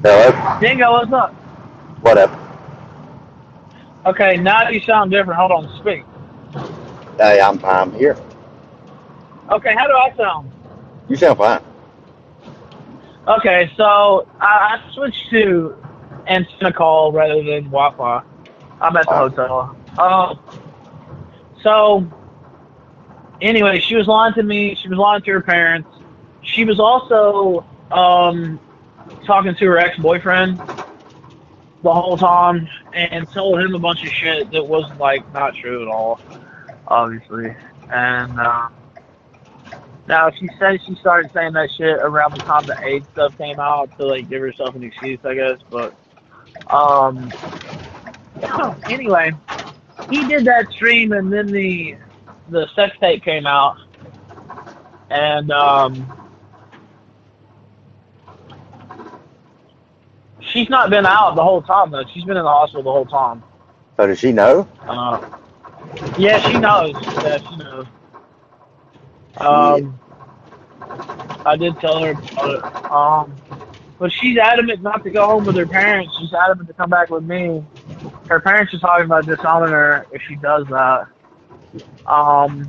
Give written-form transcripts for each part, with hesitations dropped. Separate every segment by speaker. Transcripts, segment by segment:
Speaker 1: Hello?
Speaker 2: Dingo, what's up?
Speaker 1: What up?
Speaker 2: Okay, now you sound different. Hold on, speak.
Speaker 1: Hey, I'm here.
Speaker 2: Okay, how do I sound?
Speaker 1: You sound fine.
Speaker 2: Okay, so I switched to antenna call rather than Wi-Fi. I'm at the
Speaker 1: Uh,
Speaker 2: hotel. So anyway, she was lying to me. She was lying to her parents. She was also talking to her ex-boyfriend the whole time and told him a bunch of shit that was like not true at all, obviously. And now she says she started saying that shit around the time the AIDS stuff came out to like give herself an excuse, I guess. But um, anyway, he did that stream, and then the sex tape came out, and she's not been out the whole time though. She's been in the hospital the whole time.
Speaker 1: so does she know?
Speaker 2: Uh, yeah, she knows. Yeah, she knows.
Speaker 1: Shit.
Speaker 2: Um, I did tell her about it. But she's adamant not to go home with her parents. She's adamant to come back with me. Her parents are talking about disowning her if she does that. Um,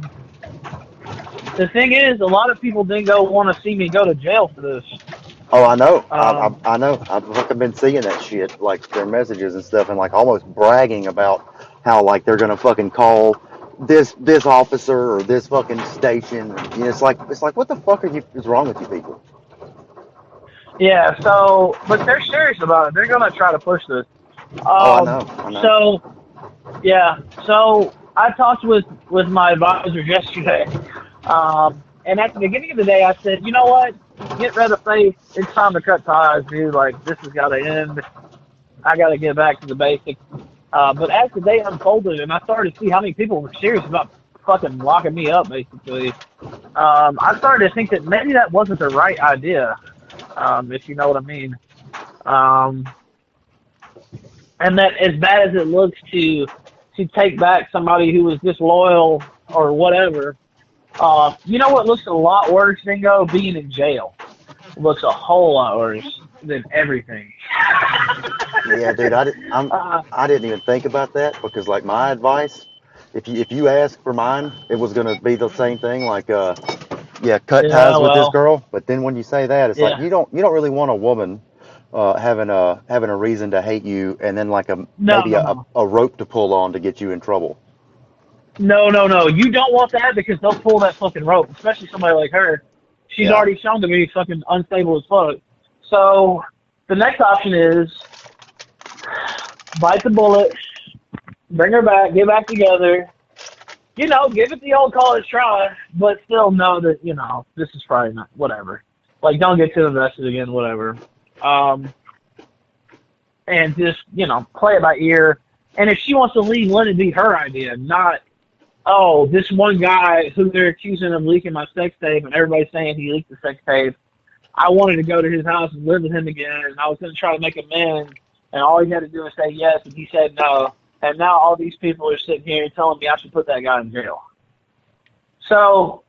Speaker 2: the thing is, a lot of people didn't go want to see me go to jail for this.
Speaker 1: Oh, I know.
Speaker 2: Um,
Speaker 1: I know. I've fucking been seeing that shit, like their messages and stuff, and like almost bragging about how like they're gonna fucking call this officer or this fucking station. And, it's like what the fuck is wrong with you people?
Speaker 2: yeah, so, but they're serious about it. They're going to try to push this.
Speaker 1: Oh, I
Speaker 2: Um,
Speaker 1: know. I know.
Speaker 2: so, yeah, so I talked with my advisors yesterday. And at the beginning of the day, I said, you know what? Get rid of faith. It's time to cut ties, dude. Like, this has got to end. I got to get back to the basics. But as the day unfolded and I started to see how many people were serious about fucking locking me up, basically, I started to think that maybe that wasn't the right idea, if you know what I mean. Um, and that as bad as it looks to take back somebody who was disloyal or whatever, you know what looks a lot worse, Dingo? Being in jail looks a whole lot worse than everything.
Speaker 1: Yeah, dude.
Speaker 2: uh,
Speaker 1: I didn't even think about that because like my advice, if you ask for mine, it was gonna be the same thing. Like yeah, cut
Speaker 2: yeah,
Speaker 1: ties with this
Speaker 2: well,
Speaker 1: girl. But then when you say that, it's like
Speaker 2: yeah.
Speaker 1: you don't really want a woman having a reason to hate you, and then like a
Speaker 2: No,
Speaker 1: maybe
Speaker 2: no,
Speaker 1: a,
Speaker 2: no.
Speaker 1: a rope to pull on to get you in trouble.
Speaker 2: No, no, no. You don't want that because they'll pull that fucking rope, especially somebody like her. She's
Speaker 1: Yeah,
Speaker 2: already shown to be fucking unstable as fuck. So the next option is bite the bullet, bring her back, get back together. You know, give it the old college try, but still know that, you know, this is probably not, whatever. Like, don't get too invested again, whatever. Um, and just, you know, play it by ear. And if she wants to leave, let it be her idea, not, oh, this one guy who they're accusing of leaking my sex tape, and everybody's saying he leaked the sex tape. I wanted to go to his house and live with him again, and I was going to try to make amends, and all he had to do was say yes, and he said no. And now all these people are sitting here telling me I should put that guy in jail. So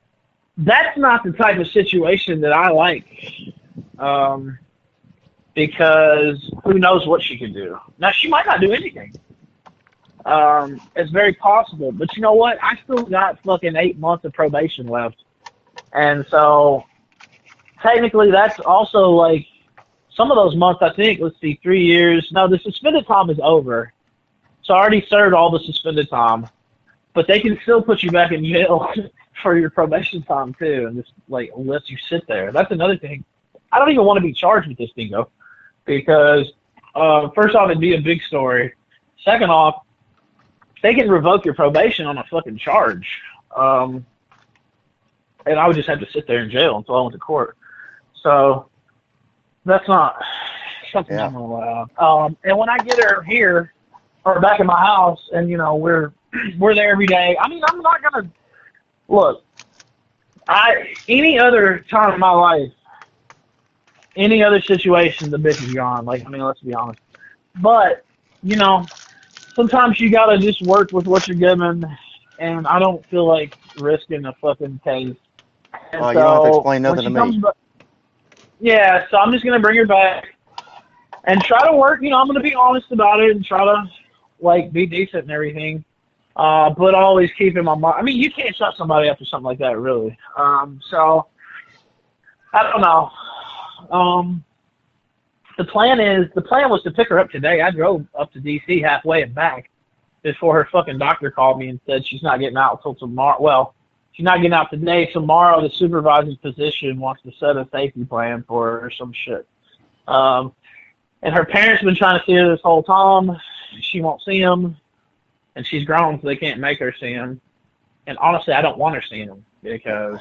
Speaker 2: that's not the type of situation that I like, um, because who knows what she could do. Now, she might not do anything. It's very possible. But you know what? I still got fucking 8 months of probation left. And so technically that's also like some of those months, I think, let's see, 3 years. No, the suspended time is over. So I already served all the suspended time. But they can still put you back in jail for your probation time too, and just like let you sit there. That's another thing. I don't even want to be charged with this Dingo because first off, it'd be a big story. Second off, they can revoke your probation on a fucking charge, and I would just have to sit there in jail until I went to court. So that's not something
Speaker 1: yeah.
Speaker 2: I'm gonna allow. And when I get her here or back in my house, and you know we're there every day. I mean, I'm not gonna look. Any other time in my life, any other situation, the bitch is gone. Like, I mean, let's be honest. But you know, sometimes you gotta just work with what you're given, and I don't feel like risking a fucking case. And
Speaker 1: Oh, you don't have to
Speaker 2: so
Speaker 1: explain
Speaker 2: when
Speaker 1: nothing to
Speaker 2: she
Speaker 1: me.
Speaker 2: comes back, yeah, so I'm just gonna bring her back, and try to work. I'm going to be honest about it and try to like be decent and everything. But always keep in my mind. I mean, you can't shut somebody up for something like that, really. So I don't know. The plan was to pick her up today. I drove up to DC halfway and back before her fucking doctor called me and said she's not getting out until tomorrow. Well, she's not getting out today. Tomorrow, the supervising physician wants to set a safety plan for her or some shit. And her parents have been trying to see her this whole time. She won't see him, and she's grown, so they can't make her see him. And honestly, I don't want her seeing him because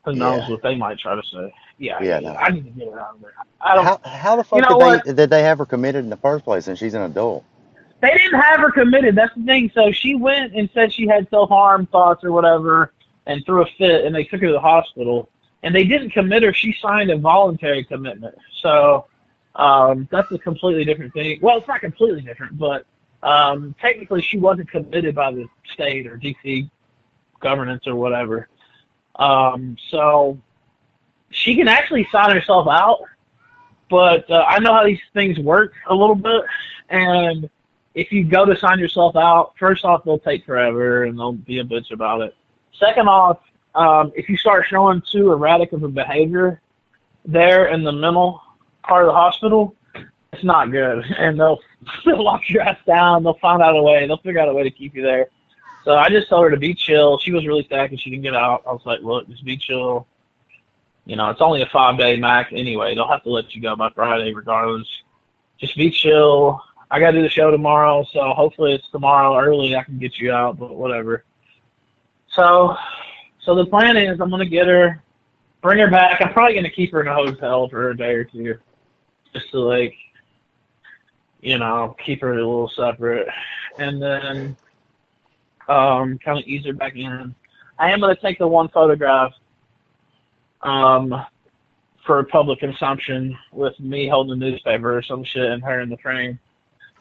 Speaker 2: who knows what they might try to say. Yeah,
Speaker 1: No.
Speaker 2: I need to get her out of there. I don't.
Speaker 1: How the fuck did they have her committed in the first place? And she's an adult.
Speaker 2: They didn't have her committed. That's the thing. So she went and said she had self-harm thoughts or whatever, and threw a fit, and they took her to the hospital. And they didn't commit her. She signed a voluntary commitment. So that's a completely different thing. Well, it's not completely different, but technically she wasn't committed by the state or DC governance or whatever. So she can actually sign herself out, but I know how these things work a little bit, and if you go to sign yourself out, first off, they'll take forever, and they'll be a bitch about it. Second off, if you start showing too erratic of a behavior there in the mental part of the hospital, it's not good, and they'll lock your ass down. They'll find out a way. They'll figure out a way to keep you there. So I just told her to be chill. She was really sad because she didn't get out. I was like, look, just be chill. It's only a 5-day max anyway. They'll have to let you go by Friday regardless. Just be chill. I got to do the show tomorrow, so hopefully it's tomorrow early. I can get you out, but whatever. So the plan is I'm going to get her, bring her back. I'm probably going to keep her in a hotel for a day or two just to, keep her a little separate. And then kind of ease her back in. I am going to take the one photograph for public consumption with me holding a newspaper or some shit and her in the frame.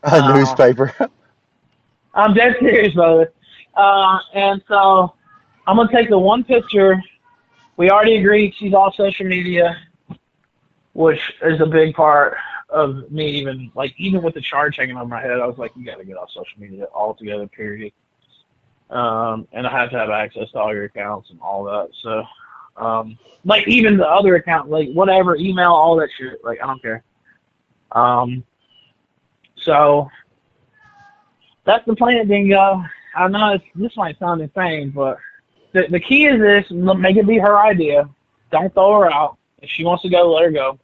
Speaker 1: A newspaper?
Speaker 2: I'm dead serious about it. And so I'm going to take the one picture. We already agreed she's off social media, which is a big part of me even with the charge hanging on my head, I was like, you got to get off social media altogether, period. And I have to have access to all your accounts and all that. So, even the other account, whatever, email, all that shit, I don't care. So that's the plan, Dingo. I know this might sound insane, but the key is this: make it be her idea. Don't throw her out. If she wants to go, let her go.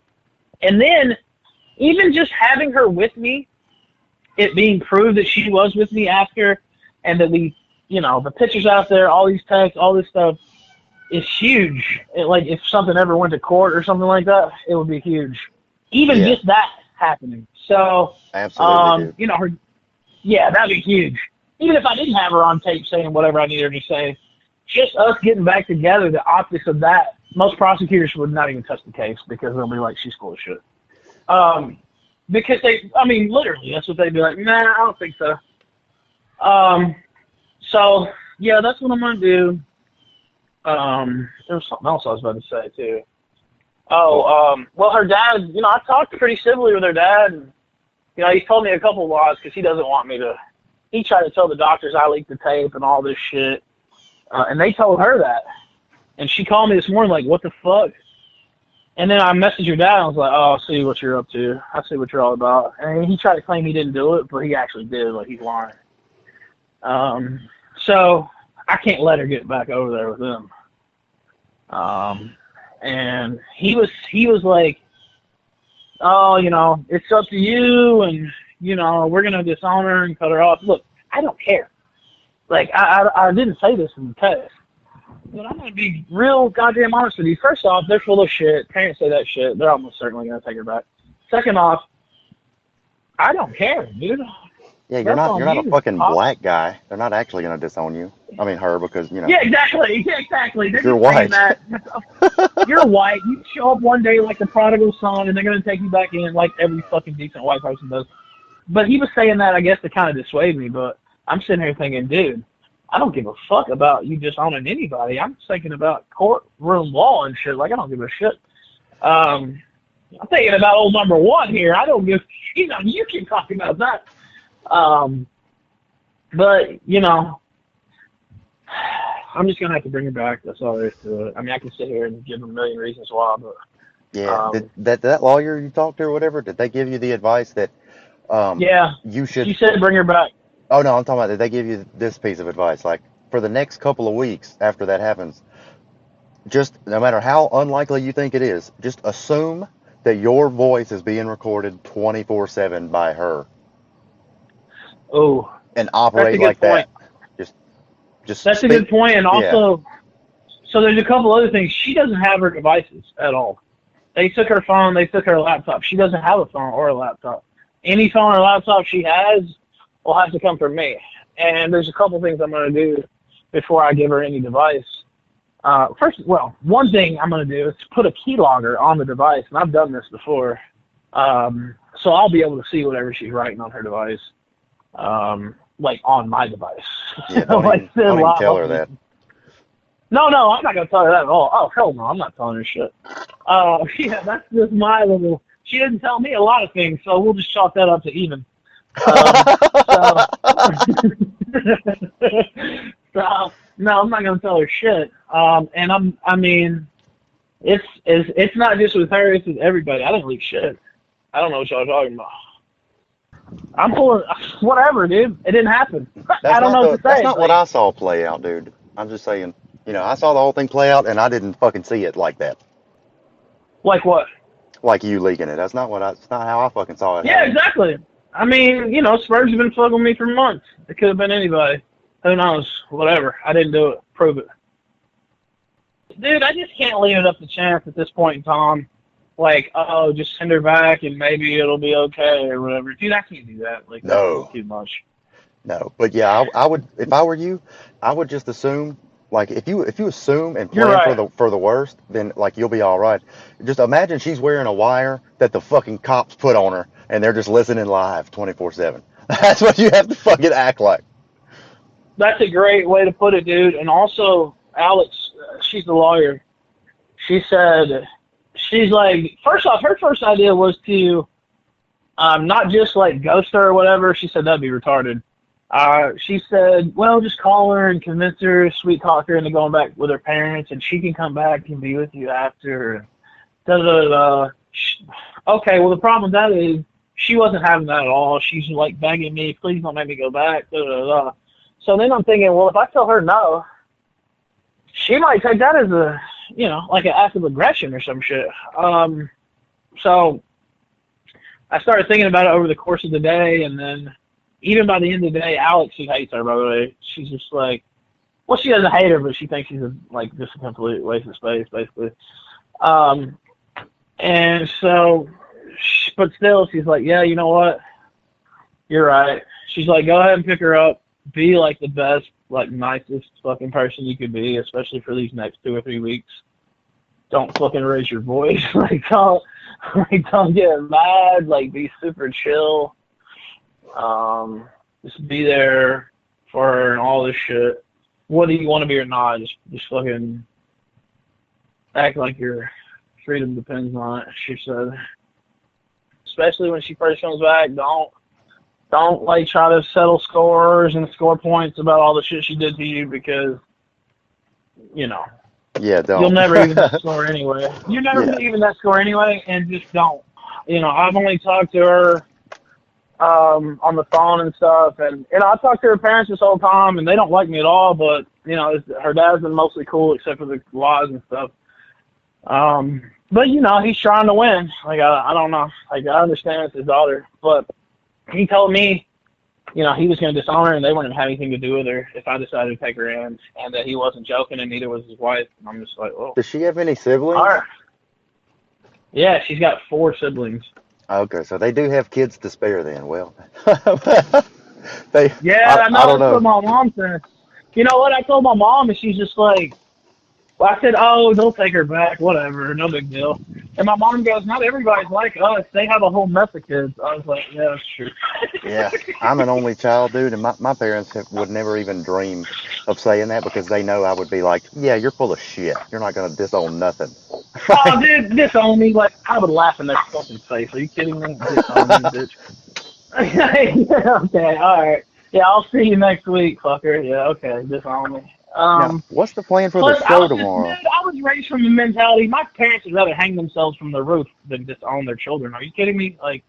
Speaker 2: And then, even just having her with me, it being proved that she was with me after, and that we, the pictures out there, all these texts, all this stuff, is huge. If something ever went to court or something like that, it would be huge. Even just that happening. So,
Speaker 1: absolutely,
Speaker 2: that'd be huge. Even if I didn't have her on tape saying whatever I needed her to say, just us getting back together, the optics of that, most prosecutors would not even touch the case because they'll be like, she's full of shit. Because literally, that's what they'd be like, nah, I don't think so. So, yeah, that's what I'm going to do. There was something else I was about to say, too. Well, her dad, I talked pretty civilly with her dad. And, he told me a couple of lies because he doesn't want me to. He tried to tell the doctors I leaked the tape and all this shit. And they told her that. And she called me this morning like, what the fuck? And then I messaged her dad and I was like, oh, I see what you're up to. I see what you're all about. And he tried to claim he didn't do it, but he actually did. He's lying. So I can't let her get back over there with him. And he was like, oh, it's up to you, and, we're going to disown her and cut her off. Look, I don't care. I didn't say this in the text, but I'm going to be real goddamn honest with you. First off, they're full of shit. Parents say that shit. They're almost certainly going to take her back. Second off, I don't care, dude.
Speaker 1: Yeah, you're not a fucking black guy. They're not actually going to disown you. I mean, her, because,
Speaker 2: Yeah, exactly. They're
Speaker 1: you're white.
Speaker 2: That. You're white. You show up one day like the prodigal son, and they're going to take you back in like every fucking decent white person does. But he was saying that, I guess, to kind of dissuade me, but I'm sitting here thinking, dude, I don't give a fuck about you disowning anybody. I'm thinking about courtroom law and shit. I don't give a shit. I'm thinking about old number one here. I don't give, you keep talking about that. But, I'm just going to have to bring her back. That's all there is to it. I mean, I can sit here and give them a million reasons why, but,
Speaker 1: Yeah. Did that lawyer you talked to or whatever, did they give you the advice that
Speaker 2: yeah,
Speaker 1: you
Speaker 2: she
Speaker 1: should?
Speaker 2: said bring her back.
Speaker 1: Oh no, I'm talking about, did they give you this piece of advice? Like for the next couple of weeks after that happens, just no matter how unlikely you think it is, just assume that your voice is being recorded 24/7 by her
Speaker 2: Oh,
Speaker 1: and
Speaker 2: that's a
Speaker 1: operate
Speaker 2: good
Speaker 1: like
Speaker 2: point.
Speaker 1: that. Just just
Speaker 2: That's a
Speaker 1: speak.
Speaker 2: good point. And
Speaker 1: Yeah.
Speaker 2: also, so there's a couple other things. She doesn't have her devices at all. They took her phone. They took her laptop. She doesn't have a phone or a laptop. Any phone or laptop she has will have to come from me. And there's a couple things I'm going to do before I give her any device. One thing I'm going to do is put a keylogger on the device, and I've done this before. So I'll be able to see whatever she's writing on her device, like on my device.
Speaker 1: Yeah,
Speaker 2: Like,
Speaker 1: don't even tell her that.
Speaker 2: No, I'm not going to tell her that at all. Oh, hell no, I'm not telling her shit. Yeah, that's just my little. She didn't tell me a lot of things, so we'll just chalk that up to even. So, so no, I'm not gonna tell her shit. And I mean, it's not just with her; it's with everybody. I didn't leak shit. I don't know what y'all are talking about. I'm pulling whatever, dude. It didn't happen. I don't know what to
Speaker 1: That's
Speaker 2: say.
Speaker 1: not what I saw play out, dude. I'm just saying, I saw the whole thing play out and I didn't fucking see it like that.
Speaker 2: Like what?
Speaker 1: Like you leaking it. That's not how I fucking saw it
Speaker 2: Yeah,
Speaker 1: happen.
Speaker 2: exactly. I mean, Spurs have been fucking with me for months. It could have been anybody. Who knows? Whatever. I didn't do it. Prove it. Dude, I just can't leave it up to chance at this point in time. Like, oh, just send her back and maybe it'll be okay or whatever. Dude, I can't do that. Like, that's
Speaker 1: No.
Speaker 2: too much.
Speaker 1: No. But yeah, I would, if I were you, I would just assume, like if you assume and
Speaker 2: You're
Speaker 1: plan
Speaker 2: right.
Speaker 1: for the worst, then like you'll be all right. Just imagine she's wearing a wire that the fucking cops put on her and they're just listening live 24/7. That's what you have to fucking act like.
Speaker 2: That's a great way to put it, dude. And also, Alex, she's the lawyer. She said, she's like, first off, her first idea was to not just like ghost her or whatever. She said that'd be retarded. She said, well, just call her and convince her, sweet talk her into going back with her parents, and she can come back and be with you after. Da da da. Okay, well, the problem with that is she wasn't having that at all. She's like begging me, please don't make me go back. Da da da. So then I'm thinking, well, if I tell her no, she might take that as a, like an act of aggression or some shit. So I started thinking about it over the course of the day, and then even by the end of the day, Alex, who hates her, by the way, she's just like, well, she doesn't hate her, but she thinks she's just a complete waste of space, basically. And so, but still, she's like, yeah, you know what? You're right. She's like, go ahead and pick her up. Be like the best, like nicest fucking person you could be, especially for these next 2 or 3 weeks. Don't fucking raise your voice. Don't get mad. Like, be super chill. Just be there for her and all this shit. Whether you want to be or not, just fucking act like your freedom depends on it, she said. Especially when she first comes back, don't like try to settle scores and score points about all the shit she did to you because,
Speaker 1: Yeah, don't.
Speaker 2: you'll never even that score anyway. You're never
Speaker 1: Yeah.
Speaker 2: gonna even that score anyway, and just don't. I've only talked to her on the phone and stuff, and I talked to her parents this whole time, and they don't like me at all. But her dad's been mostly cool except for the lies and stuff. But he's trying to win. Like I don't know. Like I understand it's his daughter, but he told me, he was going to disown her and they weren't going to have anything to do with her if I decided to take her in, and that he wasn't joking and neither was his wife. And I'm just like, well.
Speaker 1: Does she have any siblings?
Speaker 2: All right. Yeah, she's got 4 siblings.
Speaker 1: Okay, so they do have kids to spare then. Well,
Speaker 2: Yeah, I know.
Speaker 1: I don't
Speaker 2: That's what
Speaker 1: know.
Speaker 2: my mom said. You know what? I told my mom, and she's just like, well, I said, oh, they'll take her back. Whatever. No big deal. And my mom goes, not everybody's like us. They have a whole mess of kids. I was like, yeah, that's true.
Speaker 1: Yeah, I'm an only child, dude, and my parents would never even dream of saying that because they know I would be like, yeah, you're full of shit. You're not gonna disown nothing.
Speaker 2: Oh, dude, disown me. Like, I would laugh in their fucking face. Are you kidding me? Disown me, bitch. Okay, alright. Yeah, I'll see you next week, fucker. Yeah, okay, disown me.
Speaker 1: Now, what's the plan for the
Speaker 2: Plus, I
Speaker 1: show
Speaker 2: was just, dude,
Speaker 1: tomorrow?
Speaker 2: I was raised from the mentality, my parents would rather hang themselves from the roof than disown their children. Are you kidding me? Like,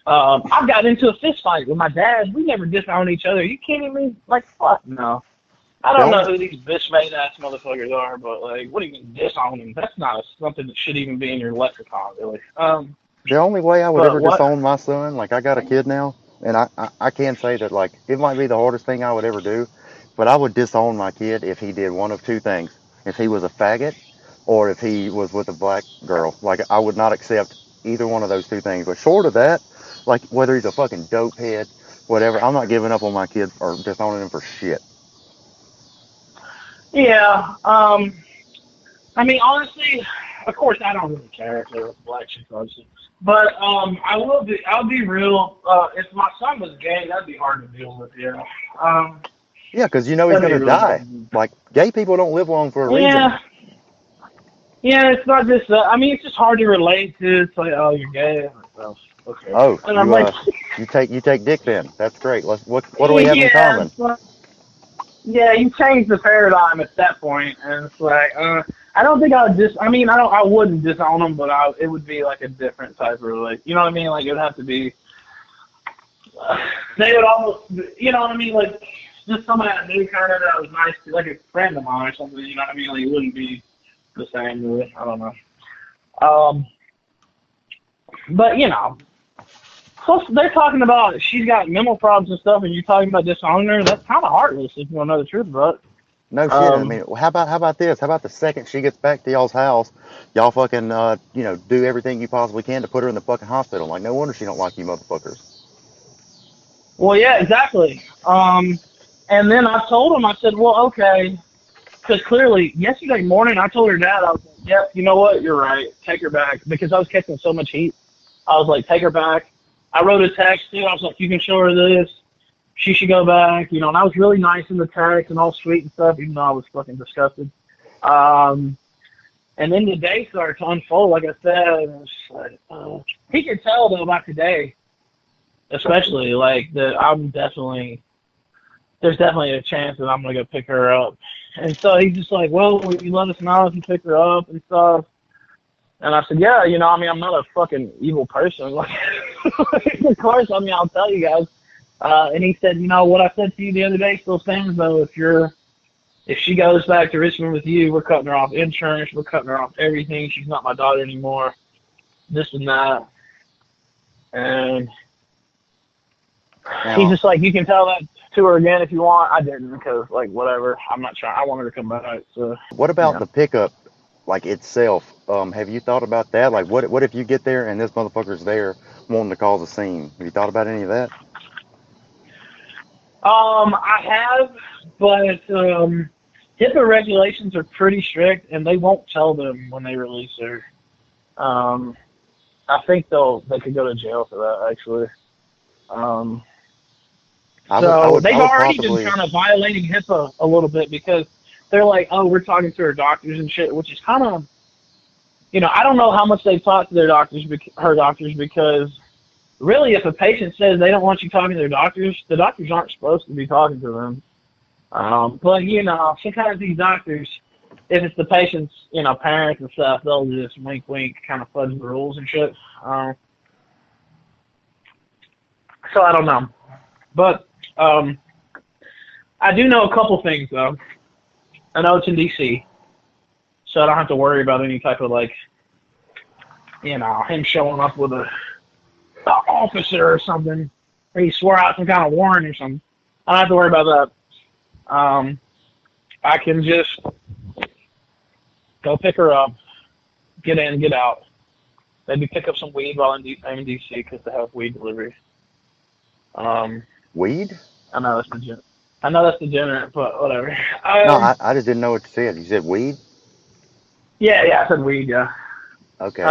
Speaker 2: I got into a fist fight with my dad. We never disowned each other. Are you kidding me? Like, fuck no. I don't know who these bitch-made ass motherfuckers are, but, like, what do you mean disowning? That's not something that should even be in your lexicon, really.
Speaker 1: The only way I would
Speaker 2: But
Speaker 1: ever
Speaker 2: what?
Speaker 1: disown my son, like I got a kid now, and I can say that like it might be the hardest thing I would ever do, but I would disown my kid if he did one of two things. If he was a faggot or if he was with a black girl. Like I would not accept either one of those two things. But short of that, like whether he's a fucking dope head, whatever, I'm not giving up on my kid or disowning him for shit.
Speaker 2: Yeah, I mean, honestly, of course, I don't really care if they're black chicks, obviously. But I'll be real. If my son was gay, that'd be hard to deal with. Yeah.
Speaker 1: Yeah, because you know he's
Speaker 2: That'd be
Speaker 1: gonna
Speaker 2: really
Speaker 1: die.
Speaker 2: hard.
Speaker 1: Like gay people don't live long for a reason.
Speaker 2: Yeah. Yeah, it's not just. I mean, it's just hard to relate to. It's like, oh, you're gay. Well, okay.
Speaker 1: Oh,
Speaker 2: And I'm like,
Speaker 1: you take dick then. That's great. What do we have in
Speaker 2: yeah,
Speaker 1: common?
Speaker 2: it's like, yeah, you change the paradigm at that point, and it's like, I don't think I would just. I mean, I wouldn't disown them, but it would be like a different type of relation. You know what I mean? Like it would have to be. They would almost, you know what I mean? Like just someone I knew kind of that was nice, like a friend of mine or something. You know what I mean? Like it wouldn't be the same, really. I don't know. But you know, plus they're talking about she's got mental problems and stuff, and you're talking about disowning her. That's kind of heartless if you want to know the truth about it.
Speaker 1: No shit. I mean, how about this? How about the second she gets back to y'all's house, y'all fucking do everything you possibly can to put her in the fucking hospital. Like no wonder she don't like you motherfuckers.
Speaker 2: Well, yeah, exactly. And then I told him, I said, well, okay, because clearly yesterday morning I told her dad, I was like, yep, you know what, you're right, take her back, because I was catching so much heat. I was like, take her back. I wrote a text too. I was like, you can show her this. She should go back, and I was really nice in the text and all sweet and stuff, even though I was fucking disgusted. And then the day started to unfold, like I said, and it was like, he could tell though about today, especially like that there's definitely a chance that I'm gonna go pick her up. And so he's just like, well, will you let us know if you pick her up and stuff? And I said, yeah, I mean, I'm not a fucking evil person. Like, of course, I mean, I'll tell you guys. And he said, what I said to you the other day still stands, though. If she goes back to Richmond with you, we're cutting her off insurance. We're cutting her off everything. She's not my daughter anymore. This and that. And he's just like, you can tell that to her again if you want. I didn't because, like, whatever. I'm not trying. I want her to come back. So.
Speaker 1: What about the pickup, like itself? Have you thought about that? Like, what if you get there and this motherfucker's there wanting to cause a scene? Have you thought about any of that?
Speaker 2: I have, but HIPAA regulations are pretty strict, and they won't tell them when they release her. I think they could go to jail for that, actually. So they've already been kind of violating HIPAA a little bit because they're like, oh, we're talking to her doctors and shit, which is kind of, I don't know how much they've talked to her doctors, because really, if a patient says they don't want you talking to their doctors, the doctors aren't supposed to be talking to them. But, sometimes these doctors, if it's the patient's, parents and stuff, they'll just wink, wink, kind of fudge the rules and shit. So I don't know. But I do know a couple things, though. I know it's in D.C., so I don't have to worry about any type of, like, him showing up with a officer or something, or he swore out some kind of warrant or something. I don't have to worry about that. I can just go pick her up, get in, get out. Maybe pick up some weed while I'm in D.C. because they have weed delivery.
Speaker 1: Weed?
Speaker 2: I know that's degenerate, but whatever.
Speaker 1: No, I just didn't know what you said. You said weed?
Speaker 2: Yeah, I said weed, yeah.
Speaker 1: Okay.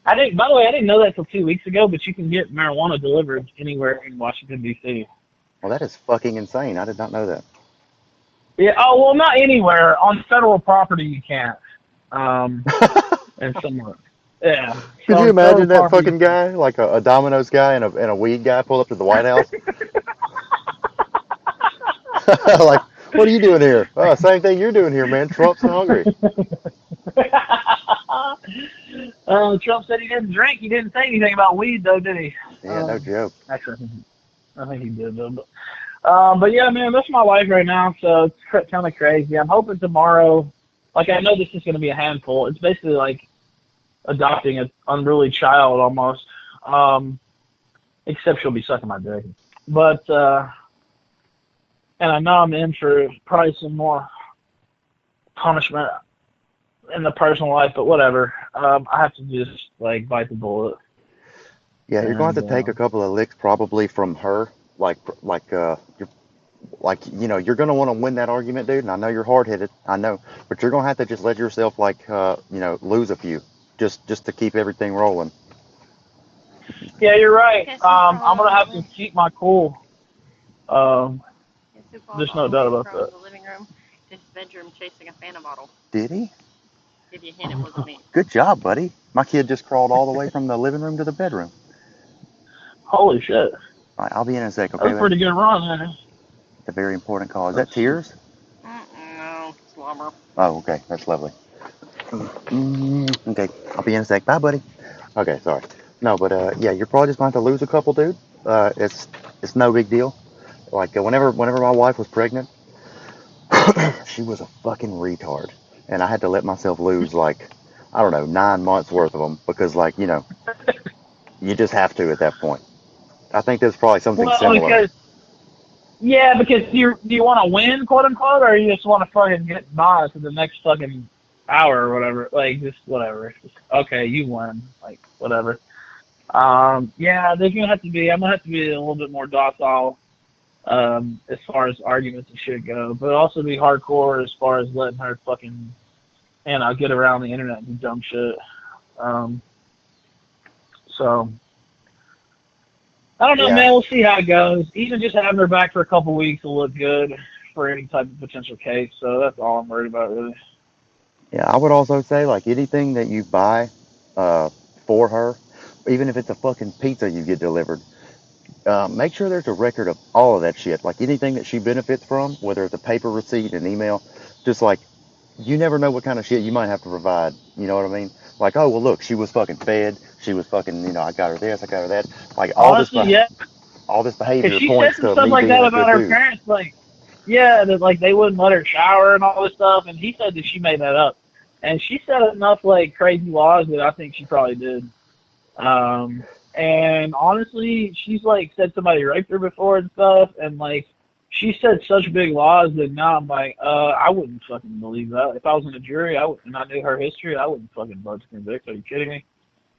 Speaker 2: I didn't. By the way, I didn't know that till 2 weeks ago. But you can get marijuana delivered anywhere in Washington D.C.
Speaker 1: Well, that is fucking insane. I did not know that.
Speaker 2: Yeah. Oh well, not anywhere on federal property. You can't. And somewhere. Yeah. So
Speaker 1: Could you
Speaker 2: on federal
Speaker 1: imagine that
Speaker 2: property.
Speaker 1: fucking guy, like a Domino's guy and a weed guy, pull up to the White House? Like, what are you doing here? Oh, same thing you're doing here, man. Trump's hungry.
Speaker 2: Trump said he didn't drink. He didn't say anything about weed, though, did he?
Speaker 1: Yeah, no joke.
Speaker 2: Actually, I think he did, though. But yeah, man, that's my life right now. So it's kind of crazy. I'm hoping tomorrow. Like, I know this is going to be a handful. It's basically like adopting an unruly child almost. Except she'll be sucking my dick. But and I know I'm in for probably some more punishment in the personal life, but whatever. I have to just like bite the bullet.
Speaker 1: Yeah, you're going to have to take a
Speaker 2: And
Speaker 1: couple of licks probably from her. You're going to want to win that argument, dude. And I know you're hard headed. I know, but you're going to have to just let yourself lose a few, just to keep everything rolling.
Speaker 2: yeah, you're right. I'm gonna have to keep my cool. There's no doubt about that.
Speaker 3: The living room to his bedroom chasing a Fanta bottle.
Speaker 1: Did he?
Speaker 3: Give you a hint, it wasn't me.
Speaker 1: Good job, buddy. My kid just crawled all the way from the living room to the bedroom.
Speaker 2: Holy shit.
Speaker 1: All right, I'll be in a sec, okay?
Speaker 2: That's a pretty good run, man.
Speaker 1: It's a very important call. Is that tears?
Speaker 3: No, slumber.
Speaker 1: Oh, okay. That's lovely. Okay, I'll be in a sec. Bye, buddy. Okay, sorry. No, but yeah, you're probably just going to have to lose a couple, dude. It's no big deal. Like whenever my wife was pregnant, she was a fucking retard, and I had to let myself lose like I don't know 9 months worth of them because you just have to at that point. I think there's probably something similar.
Speaker 2: Because do you want to win, quote unquote, or you just want to fucking get by for the next fucking hour or whatever? Like just whatever. Just, okay, you won. Like whatever. Yeah, there's gonna have to be. I'm gonna have to be a little bit more docile. As far as arguments and shit go, but also be hardcore as far as letting her fucking, get around the internet and do dumb shit. So, I don't know,
Speaker 1: Yeah.
Speaker 2: man. We'll see how it goes. Even just having her back for a couple weeks will look good for any type of potential case. So that's all I'm worried about, really.
Speaker 1: Yeah, I would also say like anything that you buy for her, even if it's a fucking pizza you get delivered. Make sure there's a record of all of that shit. Like anything that she benefits from, whether it's a paper receipt, an email, just like you never know what kind of shit you might have to provide. You know what I mean? Like, oh well, look, she was fucking fed. She was fucking, I got her this, I got her that. Like
Speaker 2: Honestly, yeah.
Speaker 1: all this behavior
Speaker 2: Because she
Speaker 1: points
Speaker 2: said some
Speaker 1: to
Speaker 2: stuff
Speaker 1: me
Speaker 2: like
Speaker 1: being
Speaker 2: that
Speaker 1: a
Speaker 2: about
Speaker 1: good
Speaker 2: her
Speaker 1: dude.
Speaker 2: parents, like, yeah, that like they wouldn't let her shower and all this stuff, and he said that she made that up. And she said enough like crazy laws that I think she probably did. And honestly, she's like said somebody raped her before and stuff, and like she said such big laws that now I'm like, I wouldn't fucking believe that. If I was in a jury, and I knew her history, I wouldn't fucking vote to convict. Are you kidding me?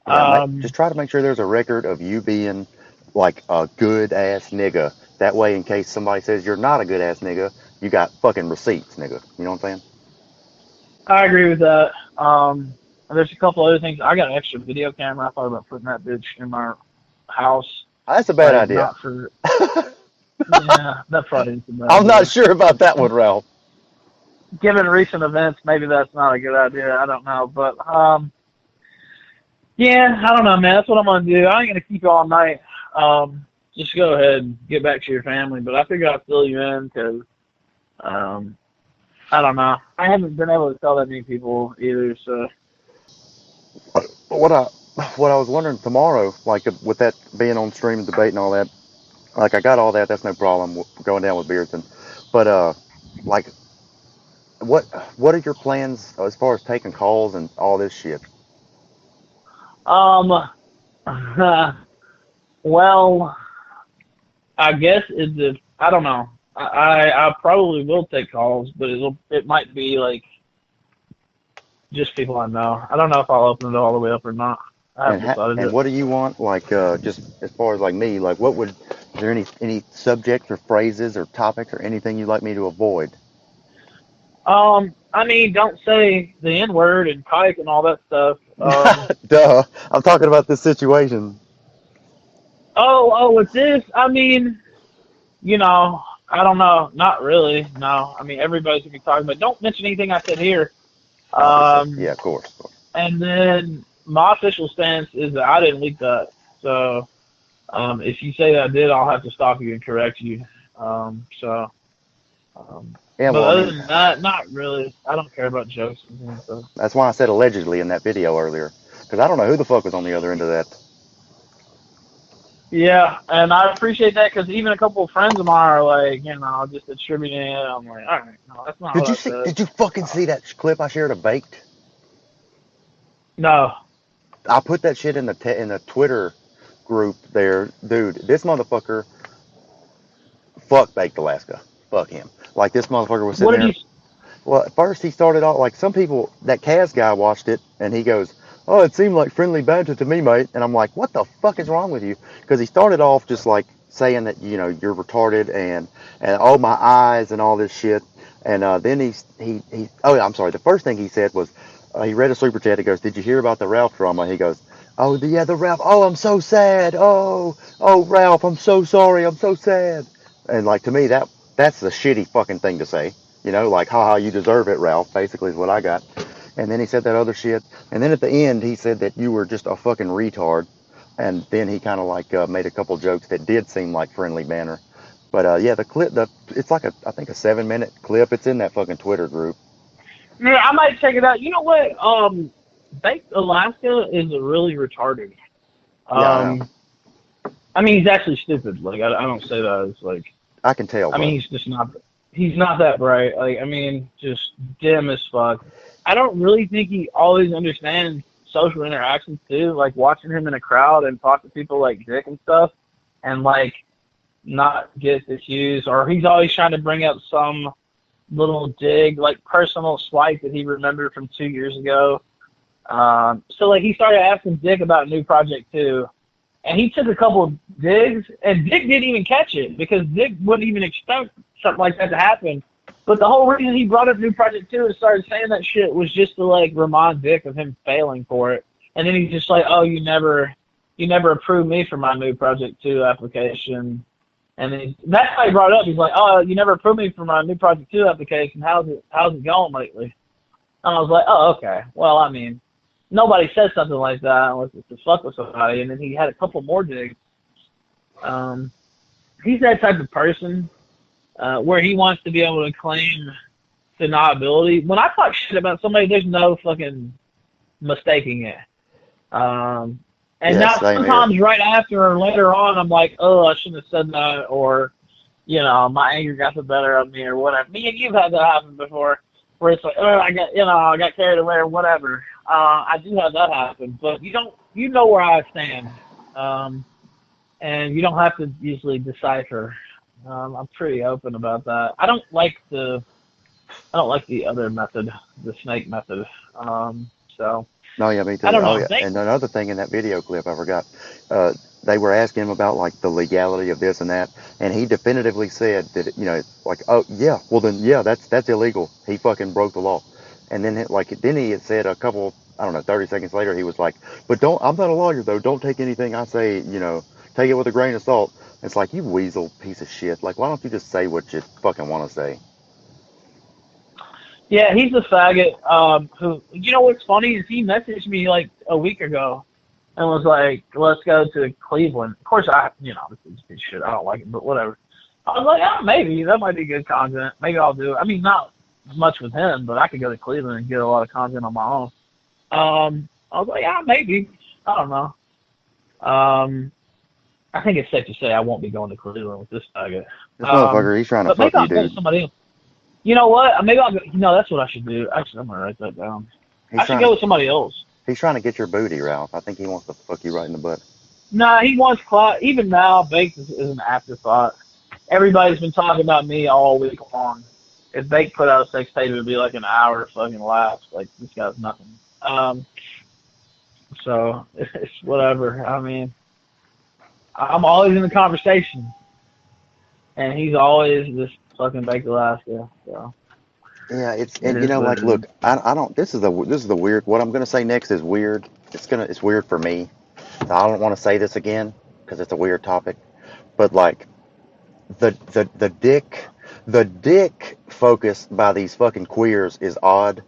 Speaker 1: Yeah, just try to make sure there's a record of you being like a good ass nigga. That way, in case somebody says you're not a good ass nigga, you got fucking receipts, nigga. You know what I'm saying?
Speaker 2: I agree with that. There's a couple other things. I got an extra video camera. I thought about putting that bitch in my house.
Speaker 1: That's a bad idea.
Speaker 2: Not for. Yeah, that probably is a bad
Speaker 1: I'm not
Speaker 2: idea.
Speaker 1: sure about that one, Ralph.
Speaker 2: Given recent events, maybe that's not a good idea. I don't know, but yeah, I don't know, man. That's what I'm gonna do. I ain't gonna keep you all night. Just go ahead and get back to your family. But I figure I'll fill you in because I don't know. I haven't been able to tell that many people either. So
Speaker 1: What I was wondering tomorrow, like with that being on stream and debate and all that, like I got all that. That's no problem going down with Beardson. But like, what are your plans as far as taking calls and all this shit?
Speaker 2: well, I guess I don't know. I probably will take calls, but it might be like just people I know. I don't know if I'll open it all the way up or not. I haven't decided
Speaker 1: And
Speaker 2: yet.
Speaker 1: what do you want? Like, just as far as like me, like, is there any subjects or phrases or topics or anything you'd like me to avoid?
Speaker 2: I mean, don't say the N word and kike and all that stuff.
Speaker 1: Duh. I'm talking about this situation.
Speaker 2: With this, I mean, I don't know. Not really. No. I mean, everybody's gonna be talking, but don't mention anything I said here.
Speaker 1: Obviously.
Speaker 2: Um,
Speaker 1: Yeah, of course. Of course.
Speaker 2: and then my official stance is that I didn't leak that. So, if you say that I did, I'll have to stop you and correct you. Um, so,
Speaker 1: Yeah,
Speaker 2: but
Speaker 1: well, I
Speaker 2: other
Speaker 1: mean,
Speaker 2: than that, not really. I don't care about jokes and stuff.
Speaker 1: that's why I said allegedly in that video earlier. Because I don't know who the fuck was on the other end of that.
Speaker 2: Yeah, and I appreciate that because even a couple of friends of mine are like, just attributing it. I'm like, all right, no, that's not
Speaker 1: Did
Speaker 2: what
Speaker 1: you
Speaker 2: I
Speaker 1: see?
Speaker 2: said.
Speaker 1: Did you fucking
Speaker 2: Uh,
Speaker 1: see that clip I shared of Baked?
Speaker 2: no,
Speaker 1: I put that shit in the Twitter group there, dude. This motherfucker, fuck Baked Alaska, fuck him. Like this motherfucker was sitting
Speaker 2: what did
Speaker 1: there.
Speaker 2: he?
Speaker 1: Well, at first he started off like some people. That Kaz guy watched it and he goes, "Oh, it seemed like friendly banter to me, mate." And I'm like, "What the fuck is wrong with you?" Because he started off just like saying that you're retarded and oh my eyes and all this shit. And then he oh I'm sorry. The first thing he said was he read a super chat. He goes, "Did you hear about the Ralph drama?" He goes, "Oh yeah, the Ralph. Oh, I'm so sad. Oh Ralph, I'm so sorry. I'm so sad." And like to me that's the shitty fucking thing to say. Like, haha, you deserve it, Ralph, basically is what I got. And then he said that other shit. And then at the end, he said that you were just a fucking retard. And then he kind of like made a couple jokes that did seem like friendly banner. But yeah, the clip, it's like I think a 7-minute clip. It's in that fucking Twitter group.
Speaker 2: Yeah, I might check it out. You know what? Baked Alaska is really retarded.
Speaker 1: Yeah, I know.
Speaker 2: Um, I mean, he's actually stupid. Like, I don't say that as like.
Speaker 1: I can tell,
Speaker 2: I mean,
Speaker 1: bro.
Speaker 2: he's just not. He's not that bright. Like, I mean, just dim as fuck. I don't really think he always understands social interactions too. Like watching him in a crowd and talk to people like Dick and stuff, and like not get accused, or he's always trying to bring up some little dig, like personal slight that he remembered from 2 years ago. So like he started asking Dick about a new project too, and he took a couple of digs, and Dick didn't even catch it because Dick wouldn't even expect something like that to happen. But the whole reason he brought up New Project 2 and started saying that shit was just to like remind Dick of him failing for it. And then he's just like, "Oh, you never approved me for my New Project 2 application." And then that's how he brought it up. He's like, "Oh, you never approved me for my New Project 2 application. How's it going lately?" And I was like, "Oh, okay. Well, I mean, nobody says something like that unless it's to fuck with somebody." And then he had a couple more digs. He's that type of person where he wants to be able to claim deniability. When I talk shit about somebody, there's no fucking mistaking it. And
Speaker 1: Yeah,
Speaker 2: now
Speaker 1: same here.
Speaker 2: sometimes right after or later on, I'm like, "Oh, I shouldn't have said that," or my anger got the better of me or whatever. Me and you've had that happen before, where it's like, "Oh, I got carried away or whatever." I do have that happen, but you know where I stand, and you don't have to usually decipher. I'm pretty open about that. I don't like the other method, the snake method. So
Speaker 1: No, yeah, me
Speaker 2: I
Speaker 1: too.
Speaker 2: don't
Speaker 1: Oh,
Speaker 2: know.
Speaker 1: yeah. And another thing in that video clip, I forgot. Uh, they were asking him about like the legality of this and that, and he definitively said that like, oh yeah, well then yeah, that's illegal. He fucking broke the law. And then then he had said a couple, I don't know, 30 seconds later, he was like, but don't, I'm not a lawyer though. Don't take anything I say, take it with a grain of salt. It's like, you weasel piece of shit. Like, why don't you just say what you fucking want to say?
Speaker 2: Yeah, he's a faggot. Who what's funny is he messaged me like a week ago and was like, "Let's go to Cleveland." Of course, this is shit. I don't like it, but whatever. I was like, "Yeah, maybe that might be good content. Maybe I'll do it." I mean, not much with him, but I could go to Cleveland and get a lot of content on my own. I was like, "Yeah, maybe." I don't know. I think it's safe to say I won't be going to Cleveland with this faggot.
Speaker 1: This motherfucker, he's trying to
Speaker 2: But maybe
Speaker 1: fuck you,
Speaker 2: I'll go to
Speaker 1: dude.
Speaker 2: somebody else. You know what? Maybe I'll go. That's what I should do. Actually, I'm gonna write that down.
Speaker 1: He's
Speaker 2: I should
Speaker 1: trying
Speaker 2: go
Speaker 1: to
Speaker 2: with somebody else.
Speaker 1: he's trying to get your booty, Ralph. I think he wants to fuck you right in the butt.
Speaker 2: Nah, he wants clout. Even now, Baked is an afterthought. Everybody's been talking about me all week long. If Baked put out a sex tape, it would be like an hour of fucking laughs. Like, this guy's nothing. So, it's whatever. I mean, I'm always in the conversation. And he's always this fucking Baked Alaska. So,
Speaker 1: Yeah, it's
Speaker 2: It
Speaker 1: and you
Speaker 2: is
Speaker 1: know,
Speaker 2: what
Speaker 1: like,
Speaker 2: it is.
Speaker 1: look, I don't. This is the weird. What I'm gonna say next is weird. It's weird for me. So I don't want to say this again because it's a weird topic. But like the the dick focus by these fucking queers is odd.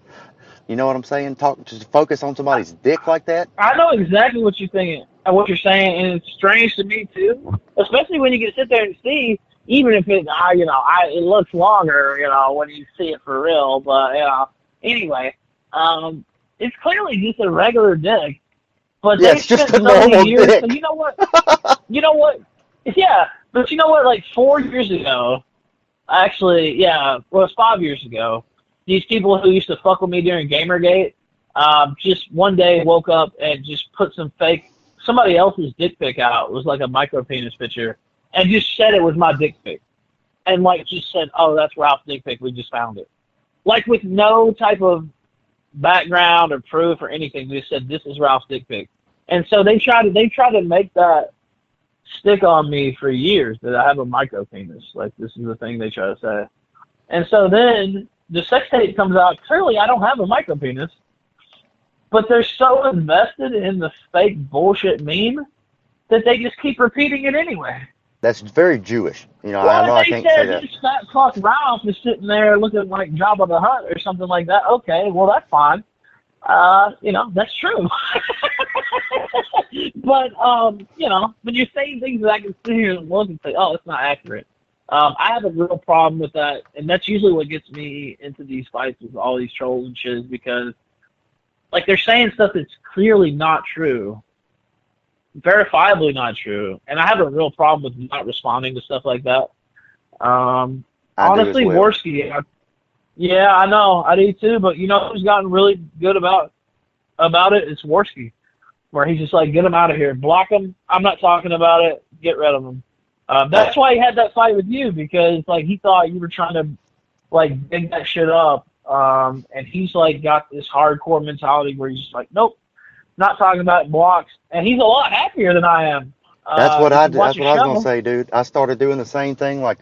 Speaker 1: You know what I'm saying? Talk just focus on somebody's dick like that.
Speaker 2: I know exactly what you're thinking, what you're saying, and it's strange to me too. Especially when you can sit there and see, even if it looks longer, when you see it for real. But anyway, it's clearly just a regular dick. But
Speaker 1: Yeah,
Speaker 2: they
Speaker 1: it's just
Speaker 2: spent
Speaker 1: a
Speaker 2: so many
Speaker 1: normal
Speaker 2: years. So
Speaker 1: dick.
Speaker 2: you know what? You know what? Yeah, but you know what? Like 4 years ago, actually, yeah, well, it was 5 years ago. These people who used to fuck with me during Gamergate, just one day woke up and just put somebody else's dick pic out. It was like a micro penis picture, and just said it was my dick pic, and like just said, "Oh, that's Ralph's dick pic. We just found it." Like with no type of background or proof or anything. They just said this is Ralph's dick pic, and so they tried to make that stick on me for years that I have a micro penis. Like this is the thing they try to say. And so then the sex tape comes out. Clearly, I don't have a micro penis, but they're so invested in the fake bullshit meme that they just keep repeating it anyway.
Speaker 1: That's very Jewish. You know, I
Speaker 2: Well, if
Speaker 1: know I
Speaker 2: they
Speaker 1: can't say
Speaker 2: said
Speaker 1: that.
Speaker 2: this fat fuck Ralph is sitting there looking like Jabba the Hutt or something like that, okay, well that's fine. That's true. But when you're saying things that I can sit here and look and say, oh, it's not accurate. I have a real problem with that, and that's usually what gets me into these fights with all these trolls and shit, because like they're saying stuff that's clearly not true, verifiably not true, and I have a real problem with not responding to stuff like that.
Speaker 1: I do as
Speaker 2: Honestly,
Speaker 1: well.
Speaker 2: Worski, yeah, I know, I do too, but you know who's gotten really good about it? It's Worski, where he's just like, get him out of here, block him. I'm not talking about it. Get rid of him. That's why he had that fight with you, because like he thought you were trying to like dig that shit up, and he's like got this hardcore mentality where he's just like, nope, not talking about it, blocks, and he's a lot happier than I am.
Speaker 1: That's what
Speaker 2: If
Speaker 1: I
Speaker 2: you
Speaker 1: did.
Speaker 2: watch
Speaker 1: That's
Speaker 2: his
Speaker 1: what I was gonna
Speaker 2: show,
Speaker 1: say, dude. I started doing the same thing like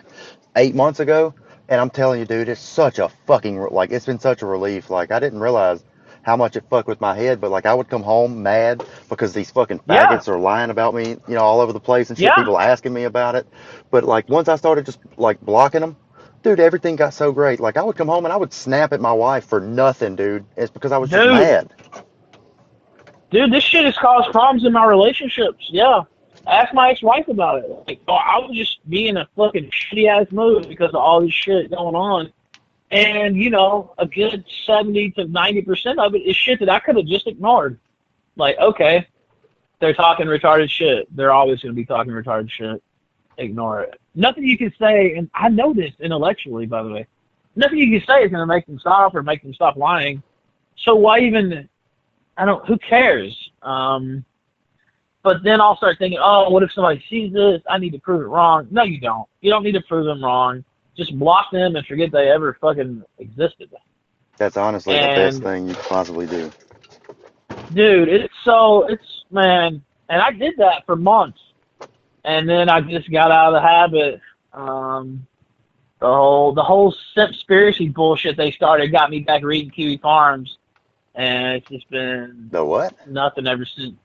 Speaker 1: 8 months ago, and I'm telling you, dude, it's such a fucking like it's been such a relief. Like I didn't realize how much it fucked with my head, but like I would come home mad because these fucking
Speaker 2: yeah,
Speaker 1: faggots are lying about me, all over the place and shit.
Speaker 2: yeah.
Speaker 1: People asking me about it, but like once I started just like blocking them, dude, everything got so great. Like I would come home and I would snap at my wife for nothing, dude. It's because I was just
Speaker 2: Dude,
Speaker 1: mad.
Speaker 2: this shit has caused problems in my relationships. Yeah. Ask my ex-wife about it. Like, oh, I was just being a fucking shitty-ass mood because of all this shit going on. And, a good 70 to 90% of it is shit that I could have just ignored. Like, okay, they're talking retarded shit. They're always going to be talking retarded shit. Ignore it. Nothing you can say, and I know this intellectually, by the way, nothing you can say is going to make them stop or make them stop lying. So why even, who cares? But then I'll start thinking, oh, what if somebody sees this? I need to prove it wrong. No, you don't. You don't need to prove them wrong. Just block them and forget they ever fucking existed.
Speaker 1: That's honestly the best
Speaker 2: And,
Speaker 1: thing you could possibly do.
Speaker 2: dude, man, and I did that for months. And then I just got out of the habit. The whole conspiracy bullshit they started got me back reading Kiwi Farms. And it's just been
Speaker 1: The what?
Speaker 2: nothing ever since.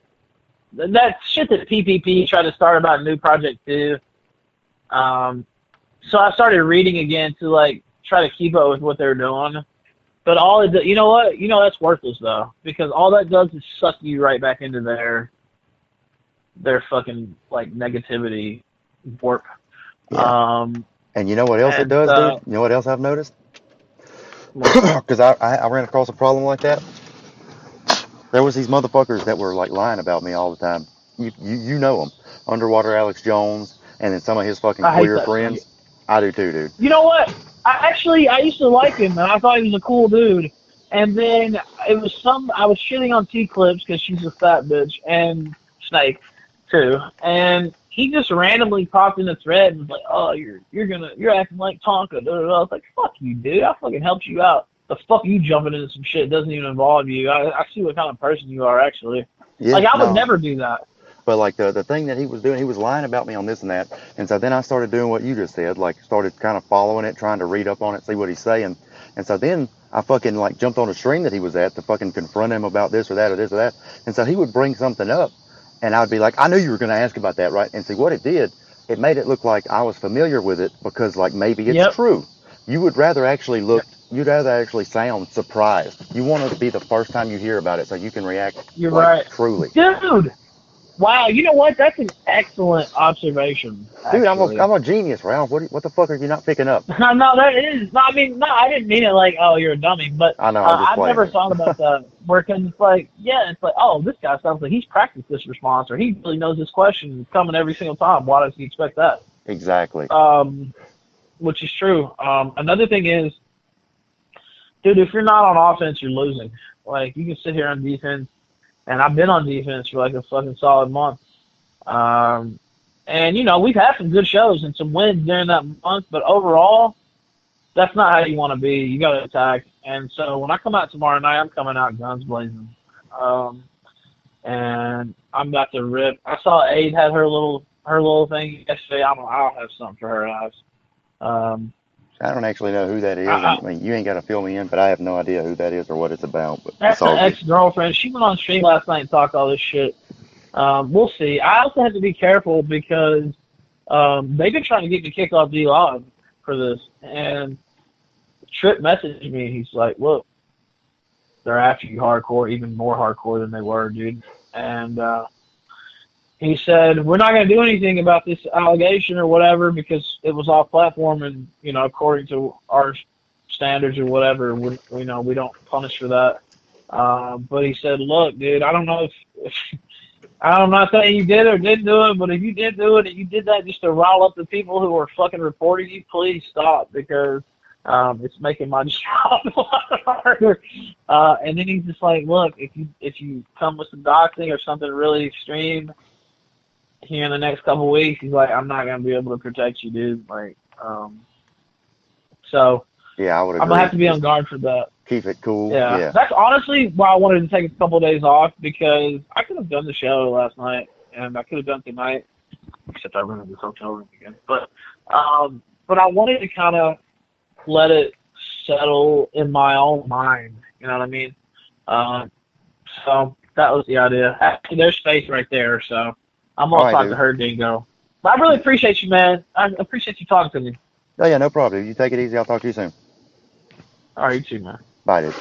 Speaker 2: That shit that PPP tried to start about New Project 2. So I started reading again to like try to keep up with what they're doing. But all it, you know what? That's worthless though, because all that does is suck you right back into their fucking like negativity warp.
Speaker 1: Yeah. And you know what else it
Speaker 2: And
Speaker 1: does, dude? You know what else I've noticed? Because I ran across a problem like that. There was these motherfuckers that were like lying about me all the time. You know them. Underwater Alex Jones, and then some of his fucking
Speaker 2: I hate
Speaker 1: queer
Speaker 2: that site.
Speaker 1: friends. I do too, dude.
Speaker 2: You know what? I used to like him, and I thought he was a cool dude. And then I was shitting on T-Clips because she's a fat bitch, and Snake too. And he just randomly popped in the thread and was like, "Oh, you're acting like Tonka." Da, da, da. I was like, "Fuck you, dude! I fucking helped you out. The fuck you jumping into some shit that doesn't even involve you. I see what kind of person you are, actually.
Speaker 1: Yeah,
Speaker 2: Like I would
Speaker 1: no.
Speaker 2: never do that."
Speaker 1: But like the thing that he was doing, he was lying about me on this and that. And so then I started doing what you just said, like started kind of following it, trying to read up on it, see what he's saying. And so then I fucking like jumped on a stream that he was at to fucking confront him about this or that or this or that. And so he would bring something up, and I'd be like, I knew you were going to ask about that, right? And see what it did. It made it look like I was familiar with it because like maybe it's
Speaker 2: Yep.
Speaker 1: true. You would rather actually look. You'd rather actually sound surprised. You want it to be the first time you hear about it, so you can react
Speaker 2: You're
Speaker 1: like
Speaker 2: right.
Speaker 1: truly.
Speaker 2: Dude! Wow, you know what? That's an excellent observation.
Speaker 1: Dude,
Speaker 2: Actually.
Speaker 1: I'm a genius, Ralph. What the fuck are you not picking up?
Speaker 2: No, that is. No, I mean, no, I didn't mean it like, oh, you're a dummy. But
Speaker 1: I know, I'm just
Speaker 2: I've
Speaker 1: playing.
Speaker 2: never thought about that. Where, cause it's like, yeah, it's like, oh, this guy sounds like he's practiced this response, or he really knows this question is coming every single time. Why does he expect that?
Speaker 1: Exactly.
Speaker 2: Which is true. Another thing is, dude, if you're not on offense, you're losing. Like, you can sit here on defense, and I've been on defense for like a fucking solid month. And, you know, we've had some good shows and some wins during that month, but overall, that's not how you want to be. You got to attack. And so when I come out tomorrow night, I'm coming out guns blazing. And I'm about to rip. I saw Aid had her little thing yesterday. I'll have something for her eyes.
Speaker 1: I don't actually know who that is. I mean, you ain't got to fill me in, but I have no idea who that is or what it's about. But
Speaker 2: that's
Speaker 1: it's all
Speaker 2: an
Speaker 1: good.
Speaker 2: ex-girlfriend. She went on stream last night and talked all this shit. We'll see. I also have to be careful because they've been trying to get me kicked off D-Log for this. And Trip messaged me. He's like, look, they're after you hardcore, even more hardcore than they were, dude. And he said, we're not going to do anything about this allegation or whatever because it was off platform and, you know, according to our standards or whatever, we don't punish for that. But he said, look, dude, I don't know if I'm not saying you did or didn't do it, but if you did do it and you did that just to rile up the people who are fucking reporting you, please stop because it's making my job a lot harder. And then he's just like, look, if you come with some doxing or something really extreme here in the next couple of weeks, he's like, I'm not gonna be able to protect you, dude. Like, so
Speaker 1: Yeah, I would agree.
Speaker 2: I'm gonna have to be on guard for that.
Speaker 1: Keep it cool.
Speaker 2: Yeah, that's honestly why I wanted to take a couple of days off because I could have done the show last night and I could have done tonight, except I rented this hotel room again. But I wanted to kind of let it settle in my own mind. You know what I mean? So that was the idea. Actually, there's space right there, so I'm gonna talk to her, Dingo. But I really appreciate you, man. I appreciate you talking to me.
Speaker 1: Oh yeah, no problem. You take it easy. I'll talk to you soon.
Speaker 2: All right, you too, man.
Speaker 1: Bye, dude.